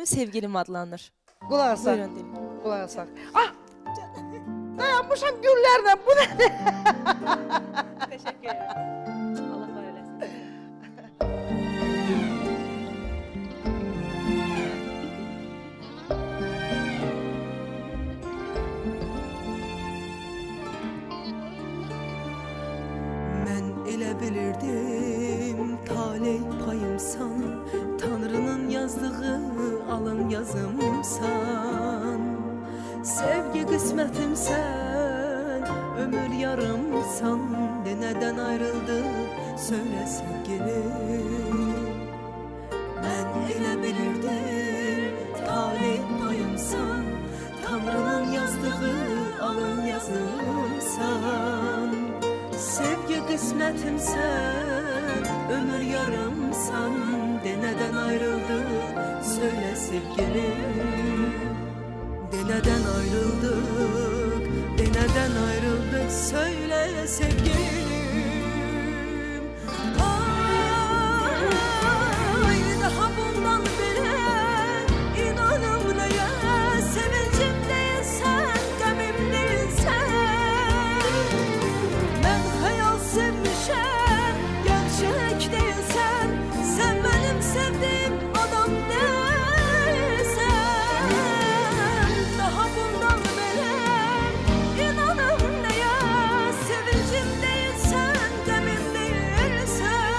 Sevgilim adlanır. Qulaq asaq. Buyurun deyin. Qulaq asaq. Ah! Dayanmışam güllərlə. Bu nədir? Teşekkür ederim. Allah var eylesin. Mən elə bilirdim taley payımsan, Tanrının yazdığı alın yazımsan. Sevgi qismətimsən, ömür yarımsan. De nədən ayrıldık, söylə sevgilim. Mən elə bilirdim taley payımsan, Tanrının yazdığı alın yazımsan. Sevgi qismətimsən, ömür yarımsan. De nədən ayrıldık, söylə sevgilim. De nədən ayrıldık, de nədən ayrıldık, söylə sevgilim. Ay, daha bundan belə inanım nəyə, sevincim deyilsən, qəmim deyilsən. Mən xəyal sevmişəm, gerçək deyilsən. Sən mənim sevdiyim adam deyilsən. Daha bundan belə inanım nəyə, sevincim deyilsən, qəmim deyilsən.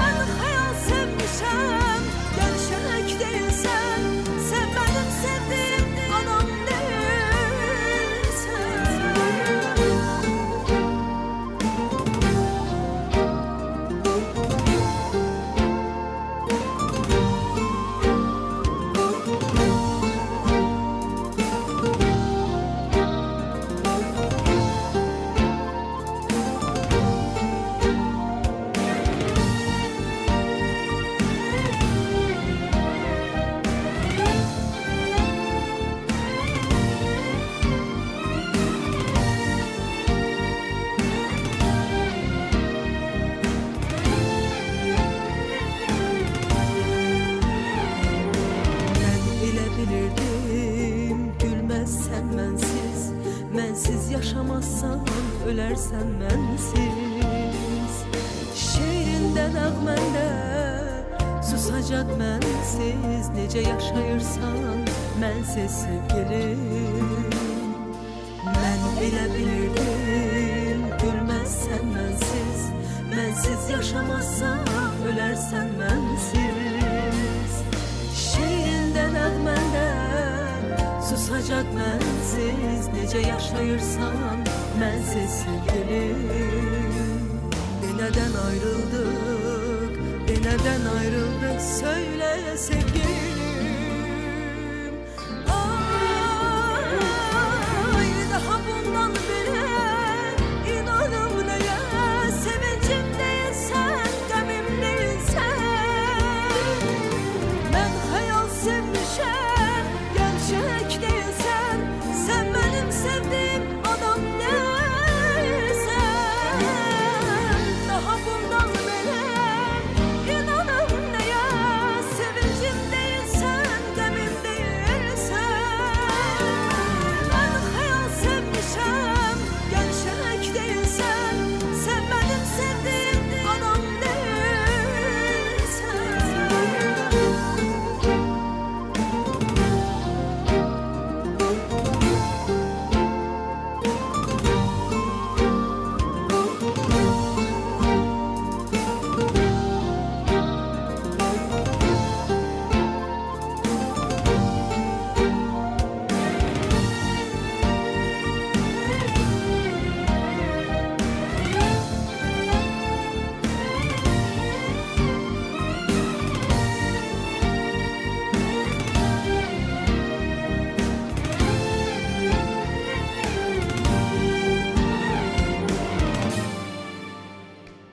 Mən xəyal sevmişəm, gerçək deyilsən. Sən mənim sevdiyim adam deyilsən. Mən elə bilirdim, gülməzsən mənsiz. Mənsiz yaşamazsan, ölərsən mənsiz. Şeirində nəğməndə susacaq mənsiz. Necə yaşayırsan, mənsiz sevgilim. Mən elə bilirdim, gülməzsən mənsiz. Mənsiz yaşamazsan, ölərsən mənsiz. Şeirində nəğməndə susacaq mənsiz. Necə yaşayırsan, mənsiz sevgilim. De nədən ayrıldık, de nədən ayrıldık, söylə sevgilim.